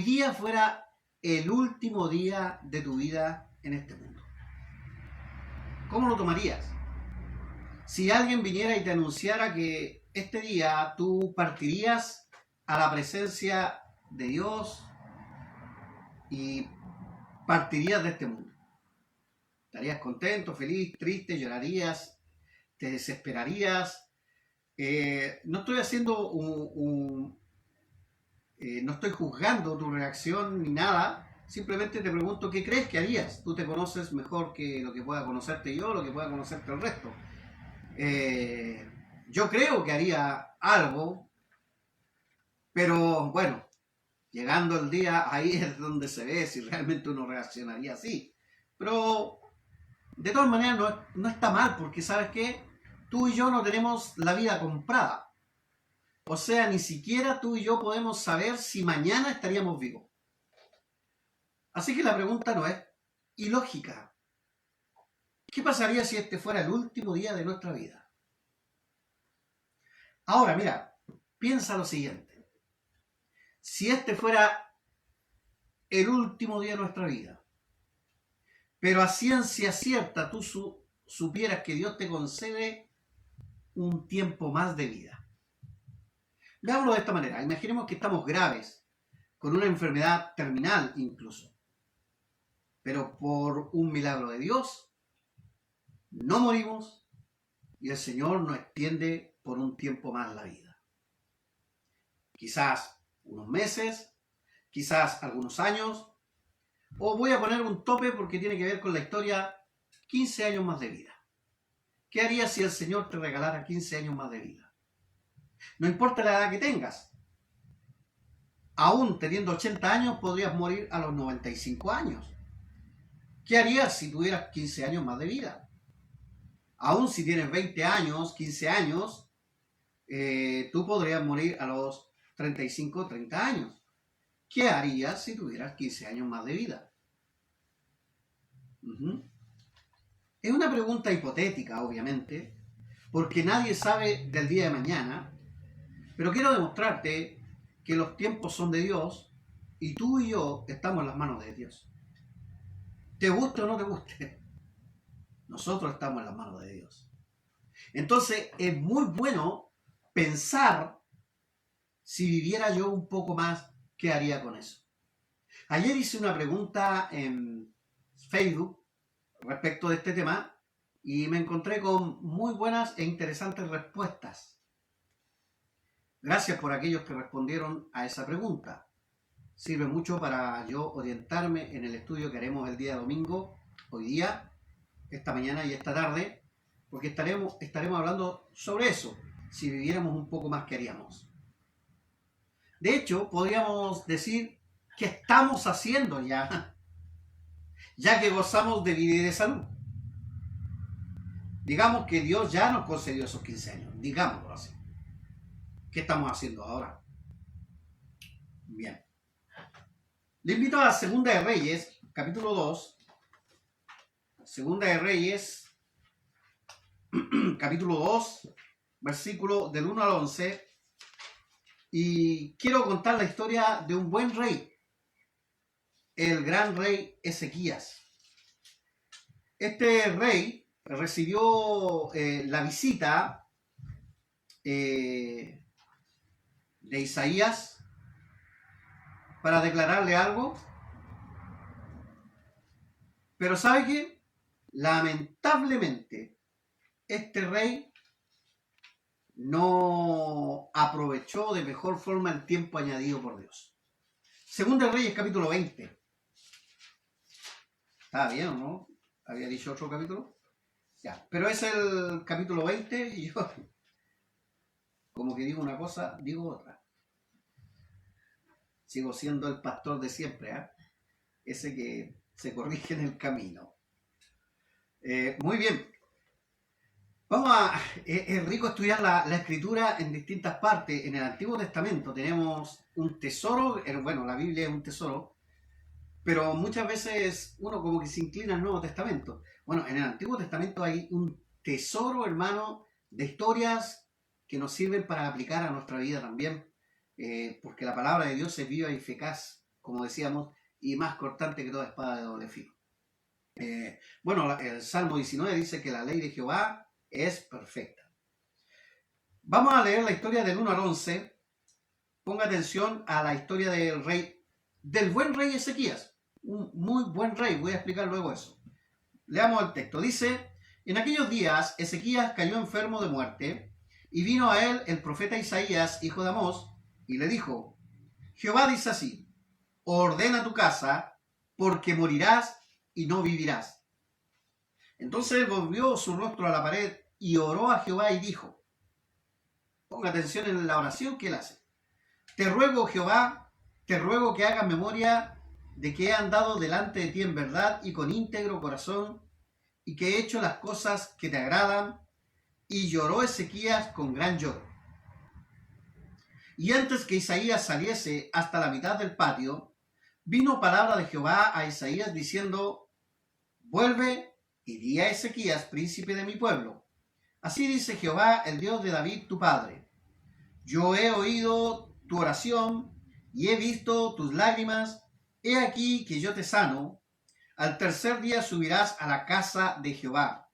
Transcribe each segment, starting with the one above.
hoy día fuera el último día de tu vida en este mundo, ¿cómo lo tomarías? Si alguien viniera y te anunciara que este día tú partirías a la presencia de Dios y partirías de este mundo, ¿estarías contento, feliz, triste, llorarías, te desesperarías? No estoy haciendo no estoy juzgando tu reacción ni nada, simplemente te pregunto qué crees que harías. Tú te conoces mejor que lo que pueda conocerte yo, lo que pueda conocerte el resto. Yo creo que haría algo, pero bueno, llegando el día, ahí es donde se ve si realmente uno reaccionaría así. Pero de todas maneras no está mal, porque ¿sabes qué? Tú y yo no tenemos la vida comprada. O sea, ni siquiera tú y yo podemos saber si mañana estaríamos vivos. Así que la pregunta no es ilógica. ¿Qué pasaría si este fuera el último día de nuestra vida? Ahora, mira, piensa lo siguiente. Si este fuera el último día de nuestra vida, pero a ciencia cierta tú supieras que Dios te concede un tiempo más de vida. Veámoslo de esta manera. Imaginemos que estamos graves, con una enfermedad terminal incluso. Pero por un milagro de Dios, no morimos y el Señor nos extiende por un tiempo más la vida. Quizás unos meses, quizás algunos años, o voy a poner un tope porque tiene que ver con la historia, 15 años más de vida. ¿Qué harías si el Señor te regalara 15 años más de vida? No importa la edad que tengas. Aún teniendo 80 años, podrías morir a los 95 años. ¿Qué harías si tuvieras 15 años más de vida? Aún si tienes 20 años, 15 años, tú podrías morir a los 35, 30 años. ¿Qué harías si tuvieras 15 años más de vida? Es una pregunta hipotética, obviamente, porque nadie sabe del día de mañana, pero quiero demostrarte que los tiempos son de Dios y tú y yo estamos en las manos de Dios. Te guste o no te guste, nosotros estamos en las manos de Dios. Entonces es muy bueno pensar, si viviera yo un poco más, ¿qué haría con eso? Ayer hice una pregunta en Facebook respecto de este tema y me encontré con muy buenas e interesantes respuestas. Gracias por aquellos que respondieron a esa pregunta. Sirve mucho para yo orientarme en el estudio que haremos el día domingo, hoy día, esta mañana y esta tarde, porque estaremos hablando sobre eso. Si viviéramos un poco más, ¿qué haríamos? De hecho, podríamos decir que estamos haciendo ya que gozamos de vida y de salud. Digamos que Dios ya nos concedió esos 15 años, digámoslo así. ¿Qué estamos haciendo ahora? Bien. Le invito a Segunda de Reyes, capítulo 2. Segunda de Reyes, capítulo 2, versículo del 1 al 11. Y quiero contar la historia de un buen rey, el gran rey Ezequías. Este rey recibió la visita de Isaías para declararle algo. Pero ¿sabe qué? Lamentablemente, este rey no aprovechó de mejor forma el tiempo añadido por Dios. Segunda de Reyes, capítulo 20. ¿Está bien o no? ¿Había dicho otro capítulo? Ya, pero es el capítulo 20 y yo, como que digo una cosa, digo otra. Sigo siendo el pastor de siempre, ¿eh? Ese que se corrige en el camino. Muy bien. Es rico estudiar la escritura en distintas partes. En el Antiguo Testamento tenemos un tesoro, bueno, la Biblia es un tesoro, pero muchas veces uno como que se inclina al Nuevo Testamento. Bueno, en el Antiguo Testamento hay un tesoro, hermano, de historias que nos sirven para aplicar a nuestra vida también, porque la palabra de Dios es viva y eficaz como decíamos, y más cortante que toda espada de doble filo. Bueno, el Salmo 19 dice que la ley de Jehová es perfecta. Vamos a leer la historia del 1 al 11. Ponga atención a la historia del buen rey Ezequías. Un muy buen rey, voy a explicar luego eso. Leamos el texto. Dice, en aquellos días Ezequías cayó enfermo de muerte, y vino a él el profeta Isaías, hijo de Amós, y le dijo, Jehová dice así, ordena tu casa, porque morirás y no vivirás. Entonces él volvió su rostro a la pared y oró a Jehová y dijo, ponga atención en la oración que él hace. Te ruego, Jehová, te ruego que hagas memoria de que he andado delante de ti en verdad y con íntegro corazón, y que he hecho las cosas que te agradan. Y lloró Ezequías con gran lloro. Y antes que Isaías saliese hasta la mitad del patio, vino palabra de Jehová a Isaías diciendo, vuelve y di a Ezequías, príncipe de mi pueblo. Así dice Jehová, el Dios de David, tu padre. Yo he oído tu oración y he visto tus lágrimas. He aquí que yo te sano. Al tercer día subirás a la casa de Jehová.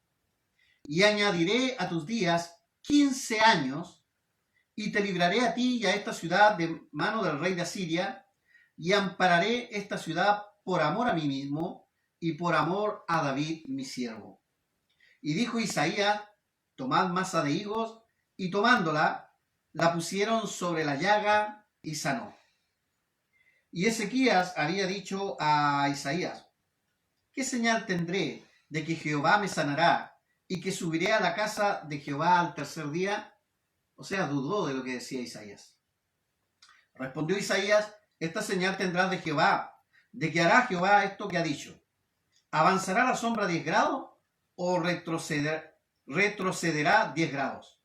Y añadiré a tus días 15 años, y te libraré a ti y a esta ciudad de mano del rey de Asiria, y ampararé esta ciudad por amor a mí mismo, y por amor a David mi siervo. Y dijo Isaías, tomad masa de higos, y tomándola, la pusieron sobre la llaga, y sanó. Y Ezequías había dicho a Isaías, ¿qué señal tendré de que Jehová me sanará, y que subiré a la casa de Jehová al tercer día? O sea, dudó de lo que decía Isaías. Respondió Isaías, esta señal tendrás de Jehová, de que hará Jehová esto que ha dicho. ¿Avanzará la sombra 10 grados o retrocederá 10 grados?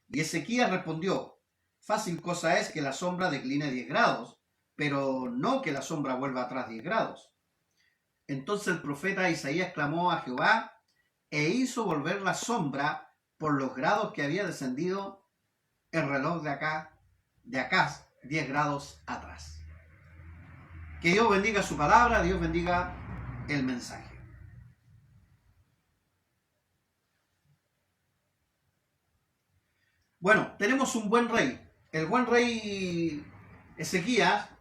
Y Ezequías respondió, fácil cosa es que la sombra decline 10 grados, pero no que la sombra vuelva atrás 10 grados. Entonces el profeta Isaías clamó a Jehová, e hizo volver la sombra por los grados que había descendido el reloj de acá 10 grados atrás. Que Dios bendiga su palabra, Dios bendiga el mensaje. Bueno, tenemos un buen rey. El buen rey Ezequías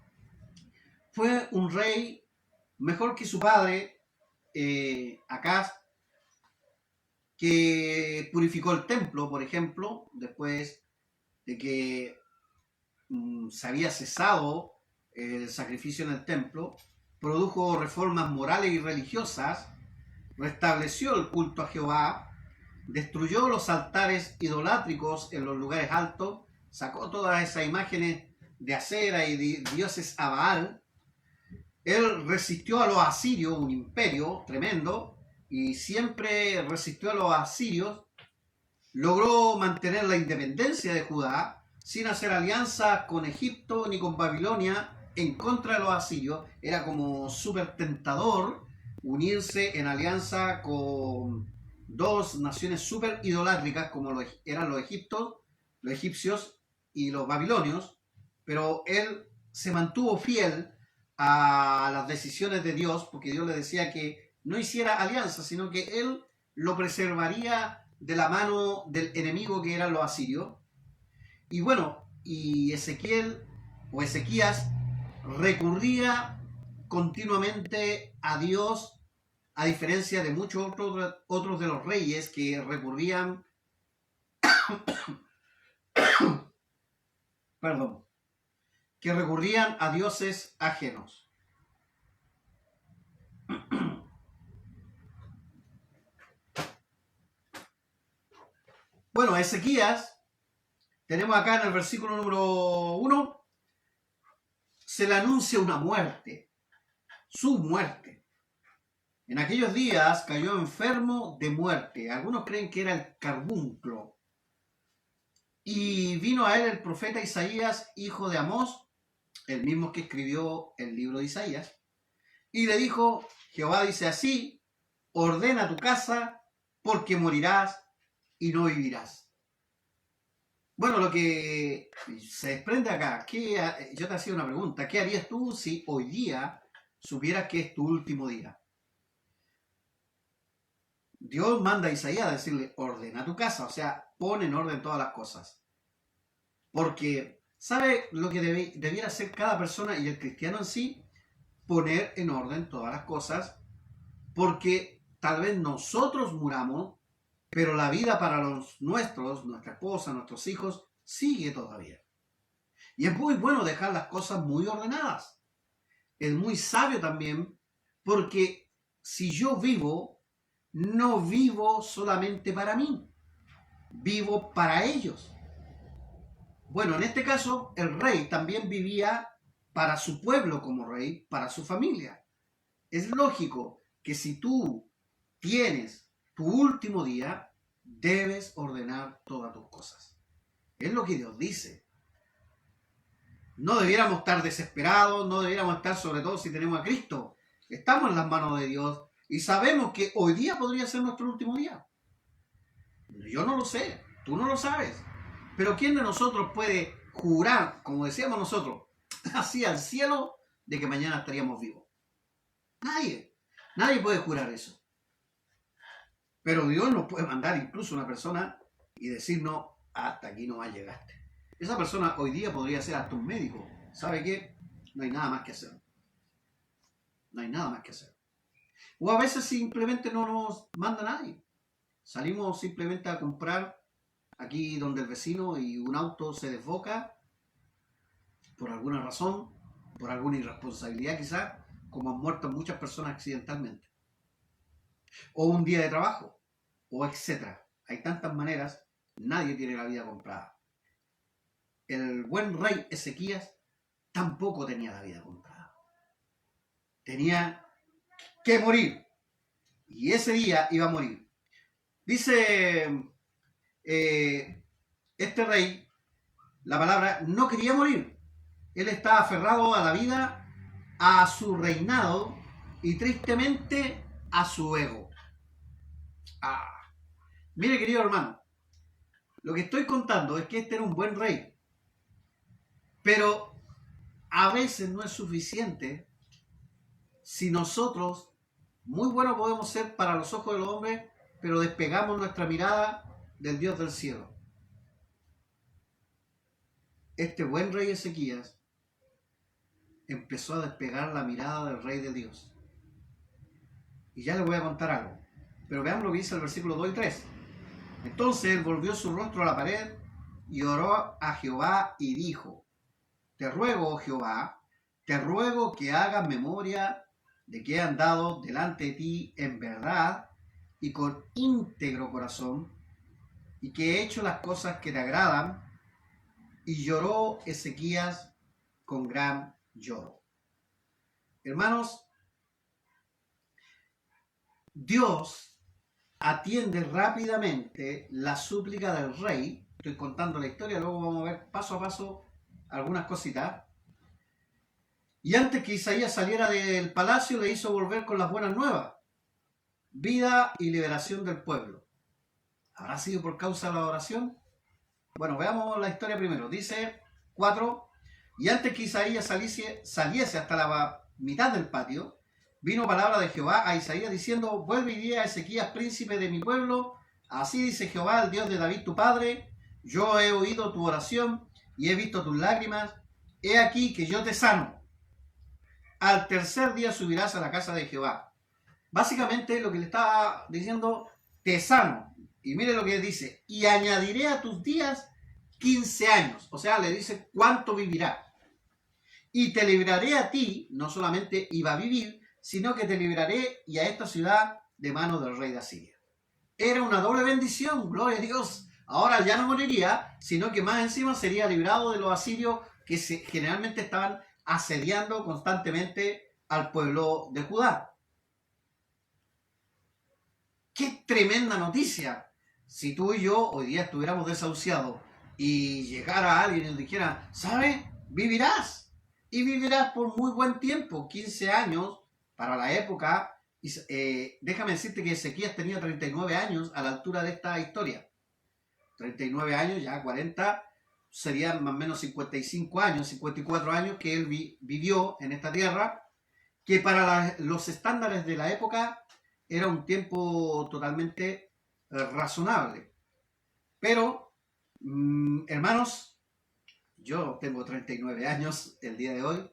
fue un rey mejor que su padre Acaz, que purificó el templo, por ejemplo, después de que se había cesado el sacrificio en el templo, produjo reformas morales y religiosas, restableció el culto a Jehová, destruyó los altares idolátricos en los lugares altos, sacó todas esas imágenes de Acera y de dioses a Baal. Él resistió a los asirios, un imperio tremendo, y siempre resistió a los asirios, logró mantener la independencia de Judá sin hacer alianza con Egipto ni con Babilonia en contra de los asirios. Era como súper tentador unirse en alianza con dos naciones súper idolátricas como eran los egipcios y los babilonios, pero él se mantuvo fiel a las decisiones de Dios, porque Dios le decía que no hiciera alianza, sino que él lo preservaría de la mano del enemigo que eran los asirios. Y bueno, y Ezequías recurría continuamente a Dios, a diferencia de muchos otros de los reyes que recurrían que recurrían a dioses ajenos. Bueno, Ezequías, tenemos acá en el versículo número 1, se le anuncia una muerte, su muerte. En aquellos días cayó enfermo de muerte. Algunos creen que era el carbunclo. Y vino a él el profeta Isaías, hijo de Amós, el mismo que escribió el libro de Isaías, y le dijo, Jehová dice así, ordena tu casa, porque morirás y no vivirás. Bueno, lo que se desprende acá, yo te hacía una pregunta, ¿qué harías tú si hoy día supieras que es tu último día? Dios manda a Isaías a decirle, ordena tu casa, o sea, pon en orden todas las cosas. Porque, ¿sabe lo que debiera hacer cada persona y el cristiano en sí? Poner en orden todas las cosas, porque tal vez nosotros muramos, pero la vida para los nuestros, nuestra esposa, nuestros hijos, sigue todavía. Y es muy bueno dejar las cosas muy ordenadas. Es muy sabio también, porque si yo vivo, no vivo solamente para mí, vivo para ellos. Bueno, en este caso, el rey también vivía para su pueblo como rey, para su familia. Es lógico que si tú tienes tu último día, debes ordenar todas tus cosas. Es lo que Dios dice. No debiéramos estar desesperados, no debiéramos estar, sobre todo si tenemos a Cristo. Estamos en las manos de Dios y sabemos que hoy día podría ser nuestro último día. Yo no lo sé, tú no lo sabes. Pero ¿quién de nosotros puede jurar, como decíamos nosotros, así al cielo, de que mañana estaríamos vivos? Nadie. Nadie puede jurar eso. Pero Dios nos puede mandar incluso una persona y decirnos, hasta aquí no llegaste. Esa persona hoy día podría ser hasta un médico. ¿Sabe qué? No hay nada más que hacer. No hay nada más que hacer. O a veces simplemente no nos manda nadie. Salimos simplemente a comprar aquí donde el vecino y un auto se desboca por alguna razón, por alguna irresponsabilidad quizás, como han muerto muchas personas accidentalmente. O un día de trabajo, o etcétera. Hay tantas maneras, nadie tiene la vida comprada. El buen rey Ezequías tampoco tenía la vida comprada. Tenía que morir. Y ese día iba a morir. Dice este rey, la palabra, no quería morir. Él estaba aferrado a la vida, a su reinado y tristemente a su ego. Ah, mire, querido hermano, lo que estoy contando es que este era un buen rey, pero a veces no es suficiente si nosotros, muy buenos podemos ser para los ojos de los hombres, pero despegamos nuestra mirada del Dios del cielo. Este buen rey Ezequías empezó a despegar la mirada del rey de Dios. Y ya les voy a contar algo. Pero veamos lo que dice el versículo 2 y 3. Entonces él volvió su rostro a la pared y oró a Jehová y dijo, te ruego, oh Jehová, te ruego que hagas memoria de que he andado delante de ti en verdad y con íntegro corazón, y que he hecho las cosas que te agradan. Y lloró Ezequías con gran lloro. Hermanos, Dios atiende rápidamente la súplica del rey. Estoy contando la historia, luego vamos a ver paso a paso algunas cositas. Y antes que Isaías saliera del palacio, le hizo volver con las buenas nuevas. Vida y liberación del pueblo. ¿Habrá sido por causa de la oración? Bueno, veamos la historia primero. Dice 4. Y antes que Isaías saliese hasta la mitad del patio, vino palabra de Jehová a Isaías diciendo, vuelve y di a Ezequías, príncipe de mi pueblo, así dice Jehová, el Dios de David tu padre, yo he oído tu oración y he visto tus lágrimas, he aquí que yo te sano. Al tercer día subirás a la casa de Jehová. Básicamente lo que le estaba diciendo, te sano. Y mire lo que dice, y añadiré a tus días 15 años. O sea, le dice cuánto vivirá. Y te libraré a ti, no solamente iba a vivir, sino que te libraré y a esta ciudad de manos del rey de Asiria. Era una doble bendición, gloria a Dios. Ahora ya no moriría, sino que más encima sería librado de los asirios que generalmente estaban asediando constantemente al pueblo de Judá. ¡Qué tremenda noticia! Si tú y yo hoy día estuviéramos desahuciados y llegara alguien y nos dijera, ¿sabes? Vivirás. Y vivirás por muy buen tiempo, 15 años para la época. Y, déjame decirte que Ezequías tenía 39 años a la altura de esta historia. 39 años, ya 40. serían más o menos 55 años, 54 años que él vivió en esta tierra, que para los estándares de la época era un tiempo totalmente razonable. Pero, hermanos, yo tengo 39 años el día de hoy.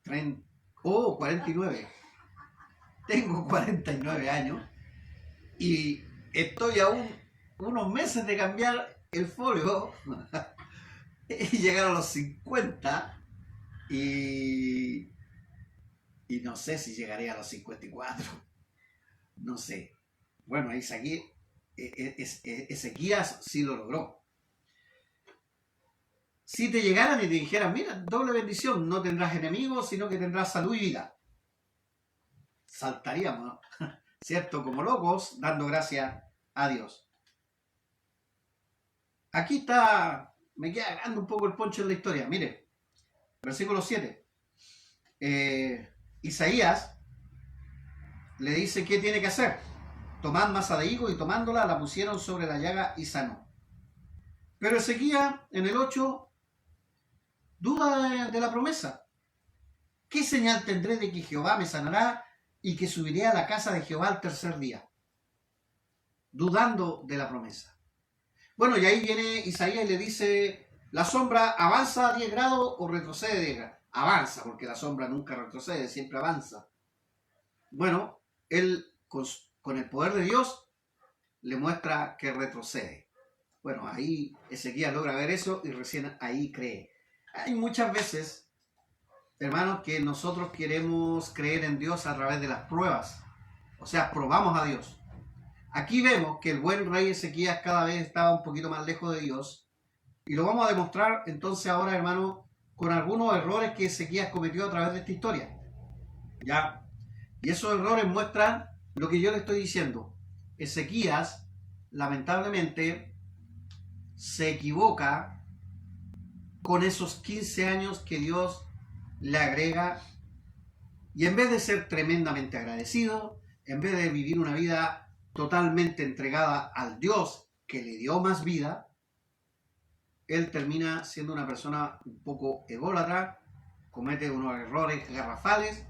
49. Tengo 49 años y estoy aún unos meses de cambiar el folio y llegar a los 50 y no sé si llegaré a los 54. No sé. Bueno, Ezequías sí lo logró. Si te llegaran y te dijeran, mira, doble bendición, no tendrás enemigos, sino que tendrás salud y vida, saltaríamos, ¿cierto? Como locos, dando gracias a Dios. Aquí está, me queda grande un poco el poncho en la historia. Mire, versículo 7. Isaías le dice qué tiene que hacer. Tomad masa de higo y tomándola la pusieron sobre la llaga y sanó. Pero Ezequías en el 8 duda de la promesa. ¿Qué señal tendré de que Jehová me sanará y que subiré a la casa de Jehová al tercer día? Dudando de la promesa. Bueno, y ahí viene Isaías y le dice, la sombra avanza a 10 grados o retrocede 10 grados. Avanza, porque la sombra nunca retrocede, siempre avanza. Bueno, él con el poder de Dios le muestra que retrocede. Bueno, ahí Ezequías logra ver eso y recién ahí cree. Hay muchas veces, hermanos, que nosotros queremos creer en Dios a través de las pruebas. O sea, probamos a Dios. Aquí vemos que el buen rey Ezequías cada vez estaba un poquito más lejos de Dios. Y lo vamos a demostrar entonces ahora, hermano, con algunos errores que Ezequías cometió a través de esta historia. ¿Ya? Y esos errores muestran lo que yo le estoy diciendo. Ezequías, lamentablemente, se equivoca con esos 15 años que Dios le agrega. Y en vez de ser tremendamente agradecido, en vez de vivir una vida totalmente entregada al Dios que le dio más vida, él termina siendo una persona un poco ególatra, comete unos errores garrafales.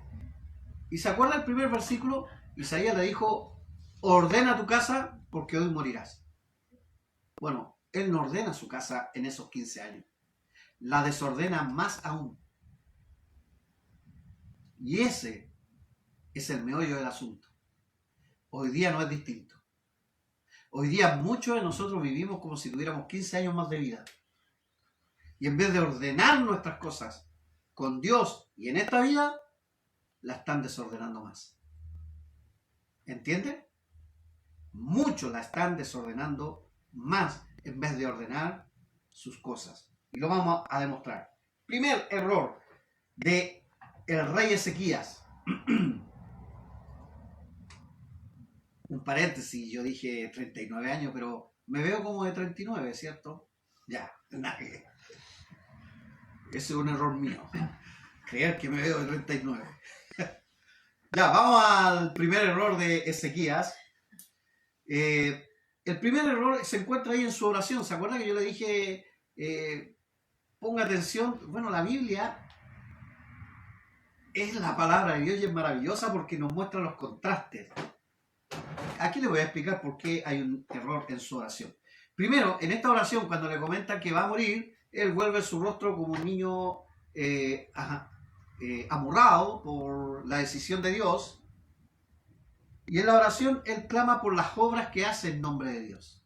¿Y se acuerda el primer versículo? Isaías le dijo, ordena tu casa porque hoy morirás. Bueno, él no ordena su casa en esos 15 años. La desordena más aún. Y ese es el meollo del asunto. Hoy día no es distinto. Hoy día muchos de nosotros vivimos como si tuviéramos 15 años más de vida. Y en vez de ordenar nuestras cosas con Dios y en esta vida, la están desordenando más. ¿Entienden? Muchos la están desordenando más en vez de ordenar sus cosas. Y lo vamos a demostrar. Primer error de el rey Ezequías. Un paréntesis, yo dije 39 años, pero me veo como de 39, ¿cierto? Ya, nadie. Ese es un error mío. Creer que me veo de 39. Ya, vamos al primer error de Ezequías. El primer error se encuentra ahí en su oración. ¿Se acuerda que yo le dije, ponga atención? Bueno, la Biblia es la palabra de Dios y es maravillosa porque nos muestra los contrastes. Aquí le voy a explicar por qué hay un error en su oración. Primero, en esta oración, cuando le comentan que va a morir, él vuelve su rostro como un niño amurrado por la decisión de Dios. Y en la oración, él clama por las obras que hace en nombre de Dios.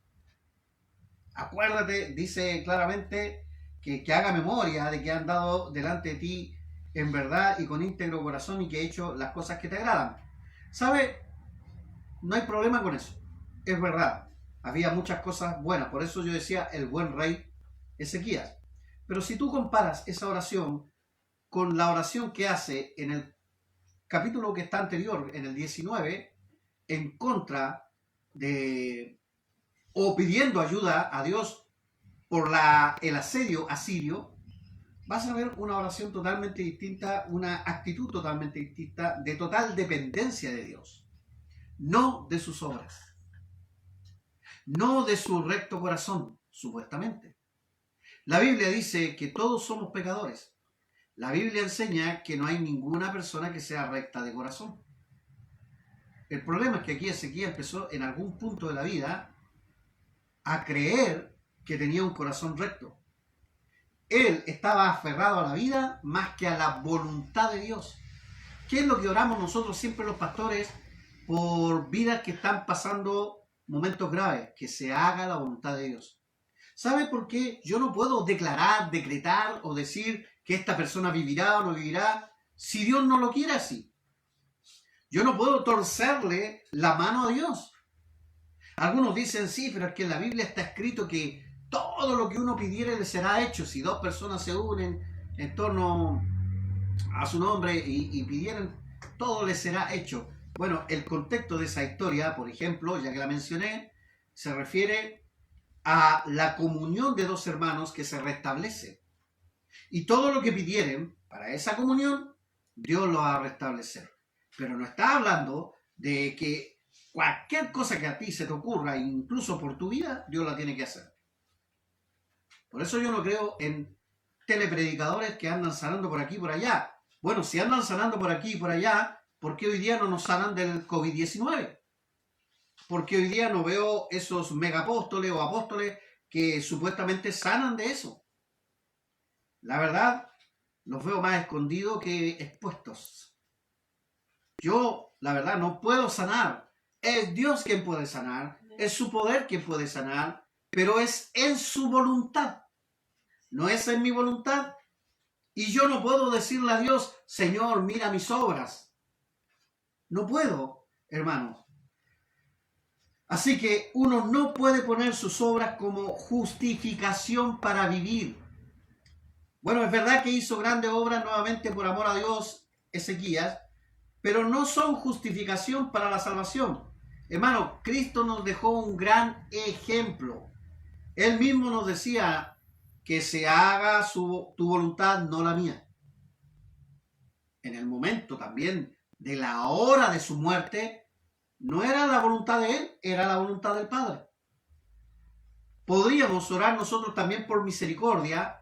Acuérdate, dice claramente, que haga memoria de que han dado delante de ti en verdad y con íntegro corazón y que he hecho las cosas que te agradan. ¿Sabe? No hay problema con eso. Es verdad. Había muchas cosas buenas. Por eso yo decía el buen rey Ezequías. Pero si tú comparas esa oración con la oración que hace en el capítulo que está anterior, en el 19, en contra de o pidiendo ayuda a Dios por el asedio asirio, vas a ver una oración totalmente distinta, una actitud totalmente distinta, de total dependencia de Dios, no de sus obras. no de su recto corazón, supuestamente. La Biblia dice que todos somos pecadores. La Biblia enseña que no hay ninguna persona que sea recta de corazón. El problema es que aquí Ezequías empezó en algún punto de la vida a creer que tenía un corazón recto. Él estaba aferrado a la vida más que a la voluntad de Dios. ¿Qué es lo que oramos nosotros siempre los pastores por vidas que están pasando momentos graves? Que se haga la voluntad de Dios. ¿Sabe por qué? Yo no puedo declarar, decretar o decir que esta persona vivirá o no vivirá si Dios no lo quiere así. Yo no puedo torcerle la mano a Dios. Algunos dicen, sí, pero es que en la Biblia está escrito que todo lo que uno pidiere le será hecho. Si dos personas se unen en torno a su nombre y pidieran, todo les será hecho. Bueno, el contexto de esa historia, por ejemplo, ya que la mencioné, se refiere a la comunión de dos hermanos que se restablece. Y todo lo que pidieren para esa comunión, Dios lo va a restablecer. Pero no está hablando de que cualquier cosa que a ti se te ocurra, incluso por tu vida, Dios la tiene que hacer. Por eso yo no creo en telepredicadores que andan sanando por aquí y por allá. Bueno, si andan sanando por aquí y por allá, ¿por qué hoy día no nos sanan del COVID-19? Porque hoy día no veo esos megapóstoles o apóstoles que supuestamente sanan de eso. La verdad, los veo más escondidos que expuestos. Yo, la verdad, no puedo sanar. Es Dios quien puede sanar, es su poder quien puede sanar, pero es en su voluntad. No es en mi voluntad. Y yo no puedo decirle a Dios, Señor, mira mis obras. No puedo, hermanos. Así que uno no puede poner sus obras como justificación para vivir. Bueno, es verdad que hizo grandes obras nuevamente por amor a Dios, Ezequías, pero no son justificación para la salvación. Hermano, Cristo nos dejó un gran ejemplo. Él mismo nos decía que se haga tu voluntad, no la mía. En el momento también de la hora de su muerte, no era la voluntad de Él, era la voluntad del Padre. Podríamos orar nosotros también por misericordia,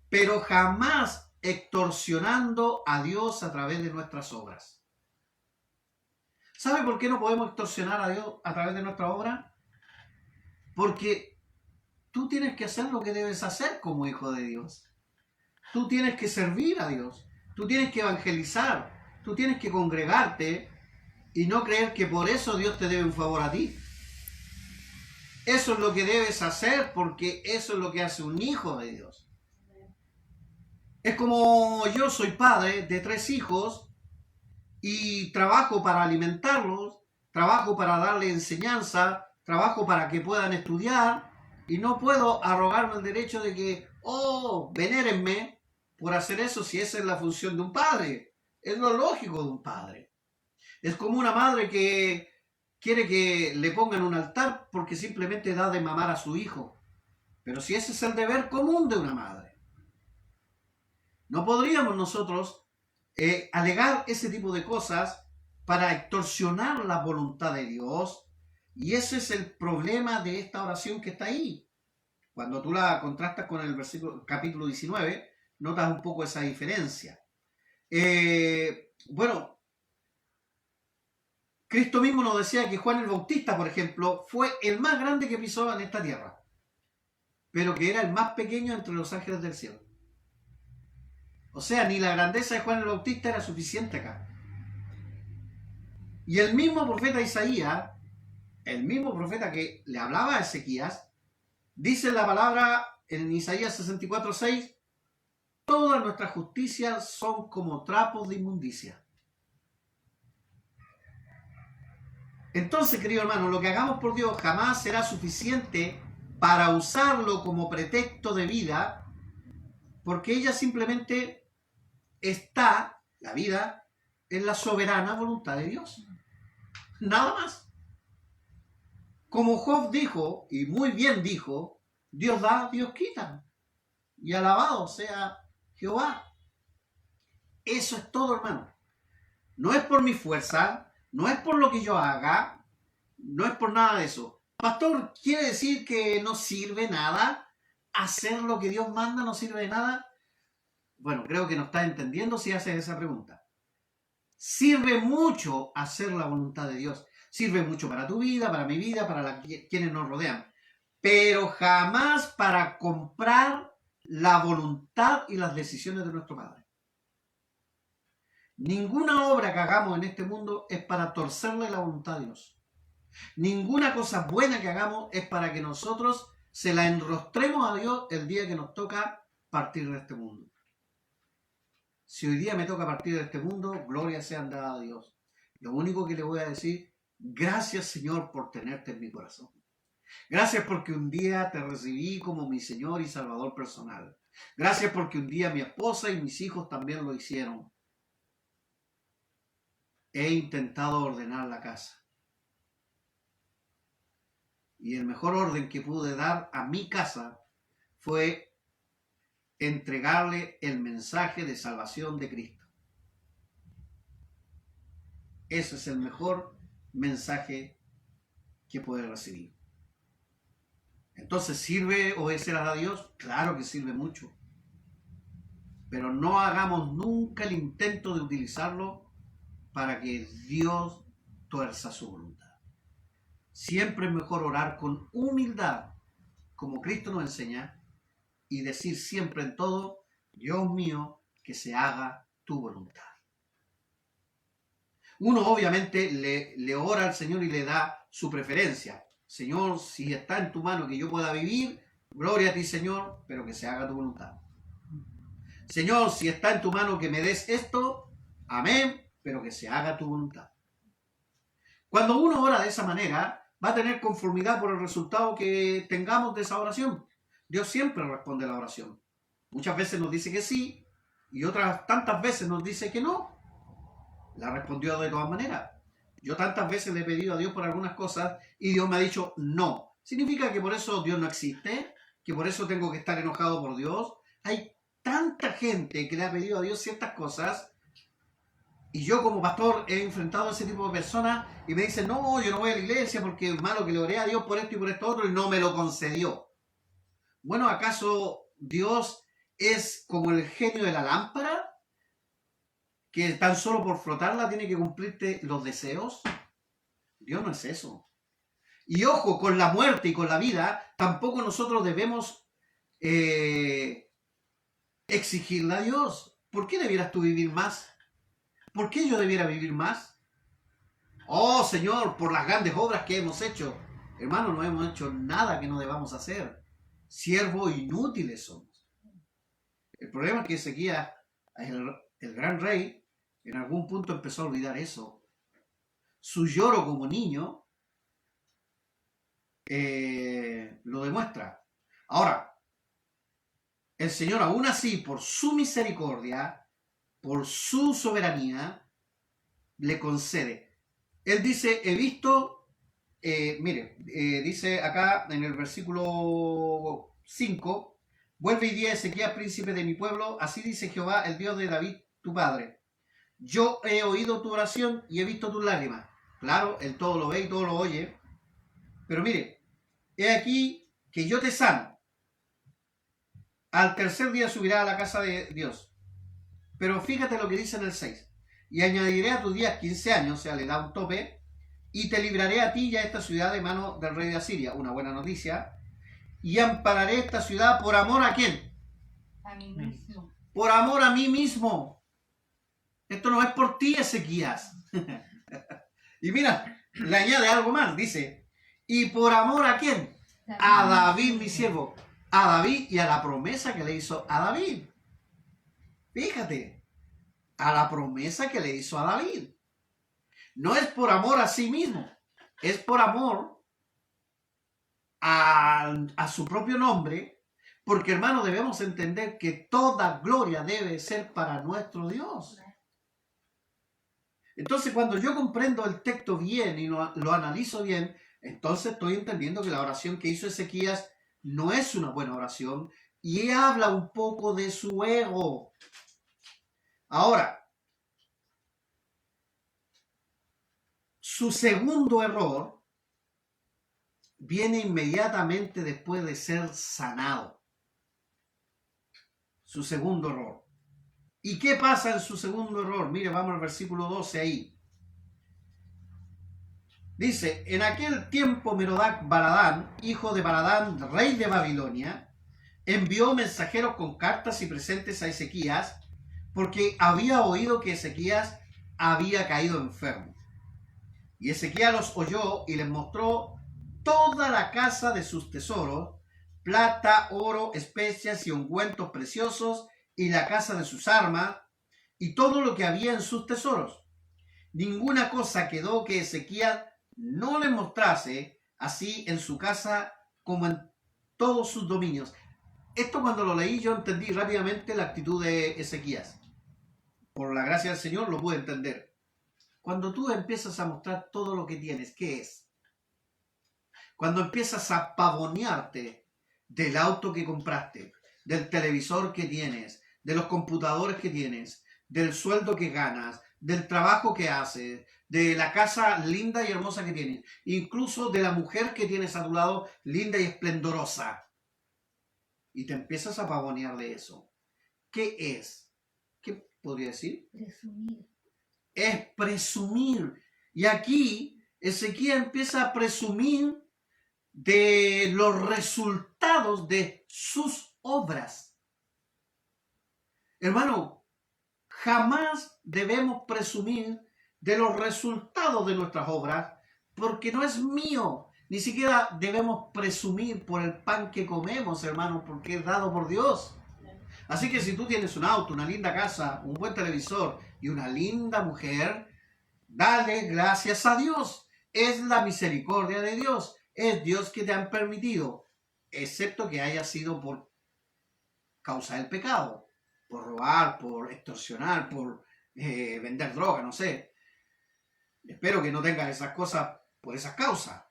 pero jamás extorsionando a Dios a través de nuestras obras. ¿Sabe por qué no podemos extorsionar a Dios a través de nuestra obra? Porque tú tienes que hacer lo que debes hacer como hijo de Dios. Tú tienes que servir a Dios. Tú tienes que evangelizar. Tú tienes que congregarte y no creer que por eso Dios te debe un favor a ti. Eso es lo que debes hacer porque eso es lo que hace un hijo de Dios. Es como yo soy padre de 3 hijos y trabajo para alimentarlos, trabajo para darle enseñanza, trabajo para que puedan estudiar y no puedo arrogarme el derecho de que, venérenme por hacer eso si esa es la función de un padre. Es lo lógico de un padre. Es como una madre que quiere que le pongan un altar porque simplemente da de mamar a su hijo. Pero si ese es el deber común de una madre. No podríamos nosotros alegar ese tipo de cosas para extorsionar la voluntad de Dios. Y ese es el problema de esta oración que está ahí. Cuando tú la contrastas con el capítulo 19, notas un poco esa diferencia. Bueno, Cristo mismo nos decía que Juan el Bautista, por ejemplo, fue el más grande que pisó en esta tierra, pero que era el más pequeño entre los ángeles del cielo. O sea, ni la grandeza de Juan el Bautista era suficiente acá. Y el mismo profeta Isaías, el mismo profeta que le hablaba a Ezequías, dice la palabra en Isaías 64:6, todas nuestras justicias son como trapos de inmundicia. Entonces, querido hermano, lo que hagamos por Dios jamás será suficiente para usarlo como pretexto de vida, porque ella simplemente está, la vida, en la soberana voluntad de Dios. Nada más. Como Job dijo, y muy bien dijo, Dios da, Dios quita. Y alabado sea Jehová. Eso es todo, hermano. No es por mi fuerza, no es por lo que yo haga, no es por nada de eso. Pastor, ¿quiere decir que no sirve nada? ¿Hacer lo que Dios manda no sirve de nada? Bueno, creo que no estás entendiendo si haces esa pregunta. Sirve mucho hacer la voluntad de Dios. Sirve mucho para tu vida, para mi vida, para quienes nos rodean. Pero jamás para comprar la voluntad y las decisiones de nuestro Padre. Ninguna obra que hagamos en este mundo es para torcerle la voluntad a Dios. Ninguna cosa buena que hagamos es para que nosotros se la enrostremos a Dios el día que nos toca partir de este mundo. Si hoy día me toca partir de este mundo, gloria sea dada a Dios. Lo único que le voy a decir, gracias Señor por tenerte en mi corazón. Gracias porque un día te recibí como mi Señor y Salvador personal. Gracias porque un día mi esposa y mis hijos también lo hicieron. He intentado ordenar la casa. Y el mejor orden que pude dar a mi casa fue entregarle el mensaje de salvación de Cristo. Ese es el mejor mensaje que puede recibir. Entonces, ¿sirve obedecer a Dios? Claro que sirve mucho. Pero no hagamos nunca el intento de utilizarlo para que Dios tuerza su voluntad. Siempre es mejor orar con humildad, como Cristo nos enseña, y decir siempre en todo, Dios mío, que se haga tu voluntad. Uno obviamente le ora al Señor y le da su preferencia. Señor, si está en tu mano que yo pueda vivir, gloria a ti, Señor, pero que se haga tu voluntad. Señor, si está en tu mano que me des esto, amén, pero que se haga tu voluntad. Cuando uno ora de esa manera, va a tener conformidad por el resultado que tengamos de esa oración. Dios siempre responde a la oración. Muchas veces nos dice que sí y otras tantas veces nos dice que no. La respondió de todas maneras. Yo tantas veces le he pedido a Dios por algunas cosas y Dios me ha dicho no. ¿Significa que por eso Dios no existe? ¿Que por eso tengo que estar enojado por Dios? Hay tanta gente que le ha pedido a Dios ciertas cosas y yo como pastor he enfrentado a ese tipo de personas y me dicen, no, yo no voy a la iglesia porque es malo que le oré a Dios por esto y por esto otro y no me lo concedió. Bueno, ¿acaso Dios es como el genio de la lámpara? ¿Que tan solo por frotarla tiene que cumplirte los deseos? Dios no es eso. Y ojo, con la muerte y con la vida, tampoco nosotros debemos exigirle a Dios. ¿Por qué debieras tú vivir más? ¿Por qué yo debiera vivir más? Oh, Señor, por las grandes obras que hemos hecho. Hermano, no hemos hecho nada que no debamos hacer. Siervos inútiles somos. El problema es que Ezequías, el gran rey, en algún punto empezó a olvidar eso. Su lloro como niño lo demuestra. Ahora, el Señor aún así, por su misericordia, por su soberanía, le concede. Él dice, he visto, dice acá en el versículo 5, vuelve y di a Ezequías, príncipe de mi pueblo, así dice Jehová, el Dios de David, tu padre. Yo he oído tu oración y he visto tus lágrimas. Claro, él todo lo ve y todo lo oye. Pero mire, he aquí que yo te sano. Al tercer día subirás a la casa de Dios. Pero fíjate lo que dice en el 6. Y añadiré a tus días 15 años, o sea, le da un tope, y te libraré a ti y a esta ciudad de mano del rey de Asiria. Una buena noticia. Y ampararé esta ciudad por amor a quién? A mí mismo. Por amor a mí mismo. Esto no es por ti, Ezequías. Y mira, le añade algo más. Dice, ¿y por amor a quién? A David, mi siervo. A David y a la promesa que le hizo a David. Fíjate, a la promesa que le hizo a David. No es por amor a sí mismo, es por amor a su propio nombre, porque hermano debemos entender que toda gloria debe ser para nuestro Dios. Entonces cuando yo comprendo el texto bien y lo analizo bien, entonces estoy entendiendo que la oración que hizo Ezequías no es una buena oración y habla un poco de su ego. Ahora, su segundo error viene inmediatamente después de ser sanado. Su segundo error. ¿Y qué pasa en su segundo error? Mire, vamos al versículo 12 ahí. Dice, en aquel tiempo Merodac Baladán, hijo de Baladán, rey de Babilonia, envió mensajeros con cartas y presentes a Ezequías, porque había oído que Ezequías había caído enfermo. Y Ezequías los oyó y les mostró toda la casa de sus tesoros, plata, oro, especias y ungüentos preciosos, y la casa de sus armas, y todo lo que había en sus tesoros. Ninguna cosa quedó que Ezequías no le mostrase, así en su casa como en todos sus dominios. Esto cuando lo leí yo entendí rápidamente la actitud de Ezequías. Por la gracia del Señor lo pude entender. Cuando tú empiezas a mostrar todo lo que tienes, ¿qué es? Cuando empiezas a pavonearte del auto que compraste, del televisor que tienes, de los computadores que tienes, del sueldo que ganas, del trabajo que haces, de la casa linda y hermosa que tienes, incluso de la mujer que tienes a tu lado, linda y esplendorosa. Y te empiezas a pavonear de eso. ¿Qué es? ¿Qué podría decir? Presumir. Es presumir. Y aquí Ezequiel empieza a presumir de los resultados de sus obras. Hermano, jamás debemos presumir de los resultados de nuestras obras, porque no es mío. Ni siquiera debemos presumir por el pan que comemos, hermano, porque es dado por Dios. Así que si tú tienes un auto, una linda casa, un buen televisor y una linda mujer, dale gracias a Dios. Es la misericordia de Dios. Es Dios que te han permitido, excepto que haya sido por causa del pecado, por robar, por extorsionar, por vender droga, no sé. Espero que no tengas esas cosas por esas causas.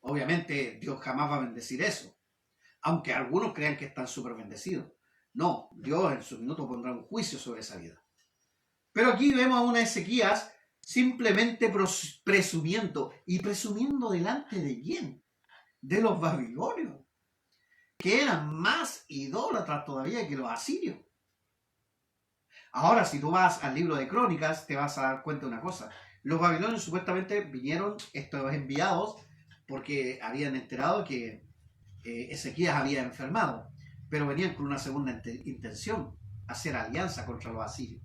Obviamente Dios jamás va a bendecir eso, aunque algunos crean que están súper bendecidos. No, Dios en su minuto pondrá un juicio sobre esa vida. Pero aquí vemos a una Ezequías simplemente presumiendo. ¿Y presumiendo delante de quién? De los babilonios, que eran más idólatras todavía que los asirios. Ahora, si tú vas al libro de Crónicas, te vas a dar cuenta de una cosa. Los babilonios supuestamente vinieron, estos enviados, porque habían enterado que Ezequías había enfermado, pero venían con una segunda intención, hacer alianza contra los asirios.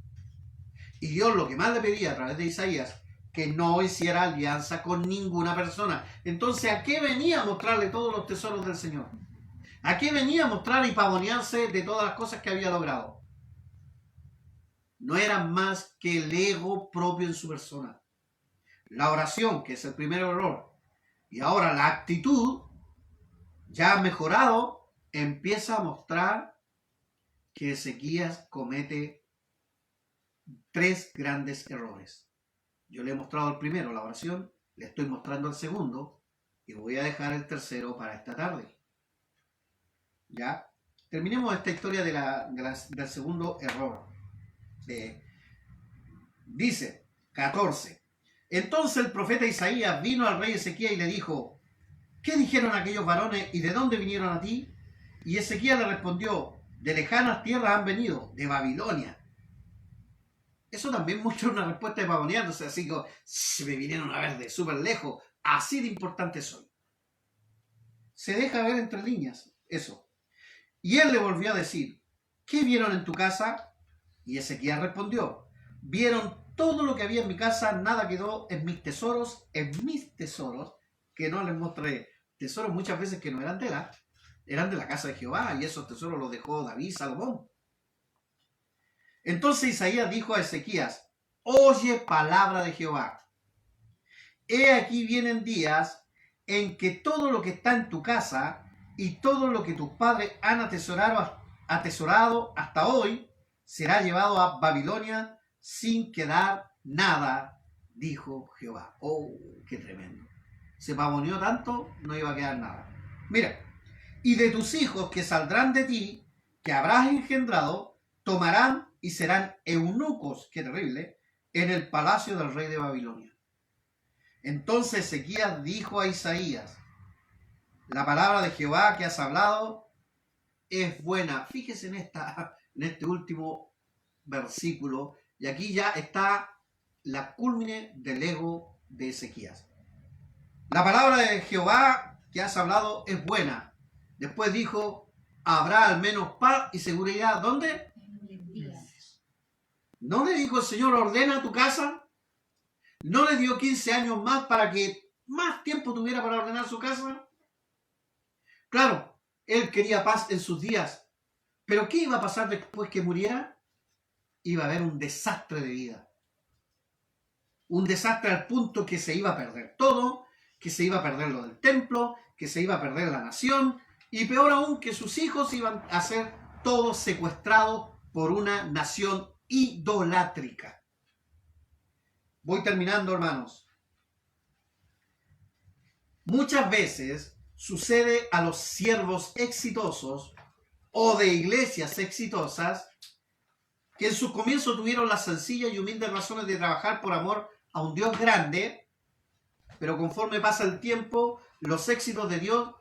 Y Dios lo que más le pedía a través de Isaías, que no hiciera alianza con ninguna persona. Entonces, ¿a qué venía a mostrarle todos los tesoros del Señor? ¿A qué venía a mostrar y pavonearse de todas las cosas que había logrado? No era más que el ego propio en su persona. La oración, que es el primer error, y ahora la actitud, ya mejorado, empieza a mostrar que Ezequías comete 3 grandes errores. Yo le he mostrado el primero, la oración, le estoy mostrando el segundo, y voy a dejar el tercero para esta tarde. ¿Ya? Terminemos esta historia del segundo error. Dice, 14. Entonces el profeta Isaías vino al rey Ezequías y le dijo, ¿qué dijeron aquellos varones y de dónde vinieron a ti? Y Ezequías le respondió, de lejanas tierras han venido, de Babilonia. Eso también muestra una respuesta de pavoneándose, así que se me vinieron a ver de súper lejos, así de importante soy. Se deja ver entre líneas eso. Y él le volvió a decir, ¿qué vieron en tu casa? Y Ezequías respondió, vieron todo lo que había en mi casa, nada quedó en mis tesoros, que no les mostré. Tesoros muchas veces que no eran eran de la casa de Jehová, y esos tesoros los dejó David, Salomón. Entonces Isaías dijo a Ezequías, oye palabra de Jehová. He aquí vienen días en que todo lo que está en tu casa y todo lo que tus padres han atesorado hasta hoy será llevado a Babilonia sin quedar nada, dijo Jehová. Oh, qué tremendo. Se pavoneó tanto, no iba a quedar nada. Mira, y de tus hijos que saldrán de ti, que habrás engendrado, tomarán y serán eunucos, qué terrible, en el palacio del rey de Babilonia. Entonces Ezequías dijo a Isaías, La palabra de Jehová que has hablado es buena. Fíjese en este último versículo, y aquí ya está la cúlmine del ego de Ezequías. La palabra de Jehová que has hablado es buena. Después dijo, habrá al menos paz y seguridad. ¿Dónde? ¿No le dijo el Señor, ordena tu casa? ¿No le dio 15 años más para que más tiempo tuviera para ordenar su casa? Claro, él quería paz en sus días. Pero ¿qué iba a pasar después que muriera? Iba a haber un desastre de vida. Un desastre al punto que se iba a perder todo, que se iba a perder lo del templo, que se iba a perder la nación, y peor aún que sus hijos iban a ser todos secuestrados por una nación idolátrica. Voy terminando, hermanos. Muchas veces sucede a los siervos exitosos o de iglesias exitosas que en su comienzo tuvieron las sencillas y humildes razones de trabajar por amor a un Dios grande, pero conforme pasa el tiempo, los éxitos de Dios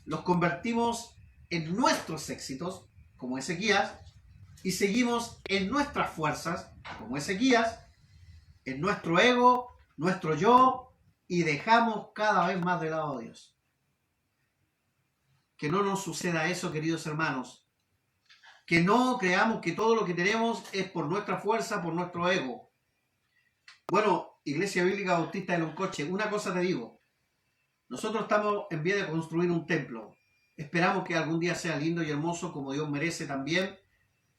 los convertimos en nuestros éxitos, como Ezequías, y seguimos en nuestras fuerzas, como Ezequías, en nuestro ego, nuestro yo, y dejamos cada vez más de lado a Dios. Que no nos suceda eso, queridos hermanos. Que no creamos que todo lo que tenemos es por nuestra fuerza, por nuestro ego. Bueno, Iglesia Bíblica Bautista de Loncoche, una cosa te digo. Nosotros estamos en vía de construir un templo. Esperamos que algún día sea lindo y hermoso como Dios merece también.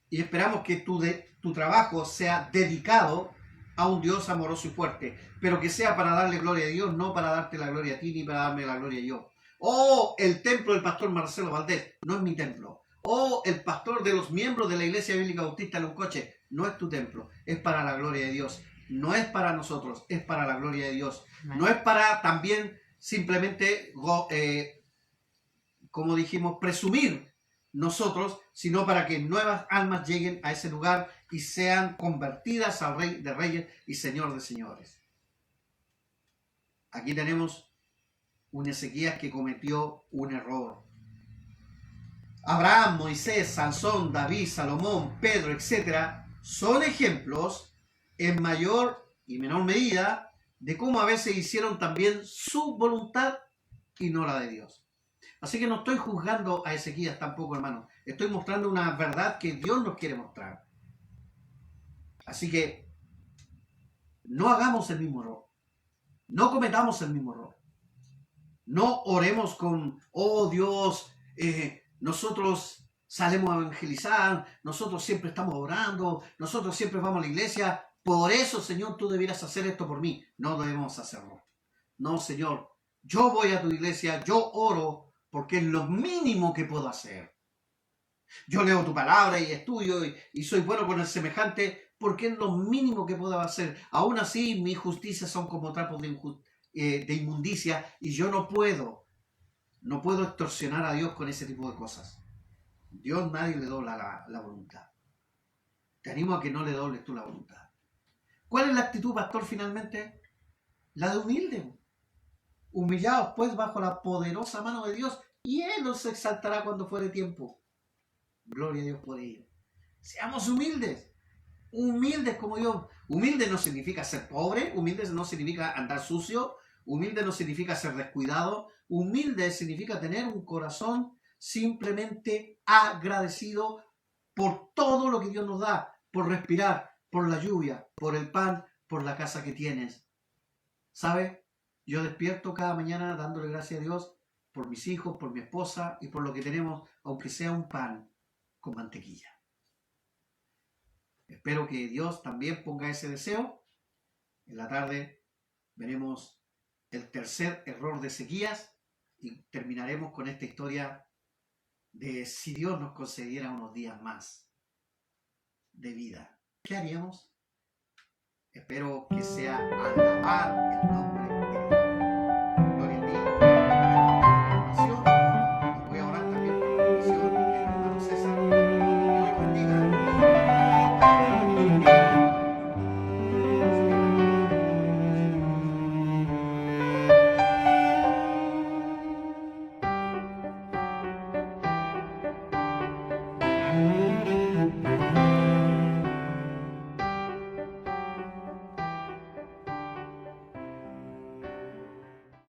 Y esperamos que tu trabajo sea dedicado a un Dios amoroso y fuerte. Pero que sea para darle gloria a Dios, no para darte la gloria a ti ni para darme la gloria a yo. Oh, el templo del pastor Marcelo Valdés no es mi templo. Oh, el pastor de los miembros de la Iglesia Bíblica Bautista de Loncoche no es tu templo. Es para la gloria de Dios. No es para nosotros, es para la gloria de Dios. No es para también simplemente, como dijimos, presumir nosotros, sino para que nuevas almas lleguen a ese lugar y sean convertidas al Rey de Reyes y Señor de Señores. Aquí tenemos un Ezequías que cometió un error. Abraham, Moisés, Sansón, David, Salomón, Pedro, etc. son ejemplos en mayor y menor medida de cómo a veces hicieron también su voluntad y no la de Dios. Así que no estoy juzgando a Ezequías tampoco, hermano. Estoy mostrando una verdad que Dios nos quiere mostrar. Así que no hagamos el mismo error. No cometamos el mismo error. No oremos con, oh Dios, nosotros salimos a evangelizar, nosotros siempre estamos orando, nosotros siempre vamos a la iglesia. Por eso, Señor, tú debieras hacer esto por mí. No debemos hacerlo. No, Señor, yo voy a tu iglesia, yo oro, porque es lo mínimo que puedo hacer. Yo leo tu palabra y estudio y soy bueno con el semejante, porque es lo mínimo que puedo hacer. Aún así, mis justicias son como trapos de inmundicia y yo no puedo extorsionar a Dios con ese tipo de cosas. Dios nadie le dobla la voluntad. Te animo a que no le dobles tú la voluntad. ¿Cuál es la actitud, pastor, finalmente? La de humilde. Humillados pues bajo la poderosa mano de Dios, y Él nos exaltará cuando fuere tiempo. Gloria a Dios por ello. Seamos humildes. Humildes como Dios. Humilde no significa ser pobre, humilde no significa andar sucio, humilde no significa ser descuidado, humilde significa tener un corazón simplemente agradecido por todo lo que Dios nos da, por respirar, por la lluvia, por el pan, por la casa que tienes. ¿Sabe? Yo despierto cada mañana dándole gracias a Dios por mis hijos, por mi esposa y por lo que tenemos, aunque sea un pan con mantequilla. Espero que Dios también ponga ese deseo. En la tarde veremos el tercer error de Ezequías y terminaremos con esta historia de si Dios nos concediera unos días más de vida. ¿Qué haríamos? Espero que sea alabar el nombre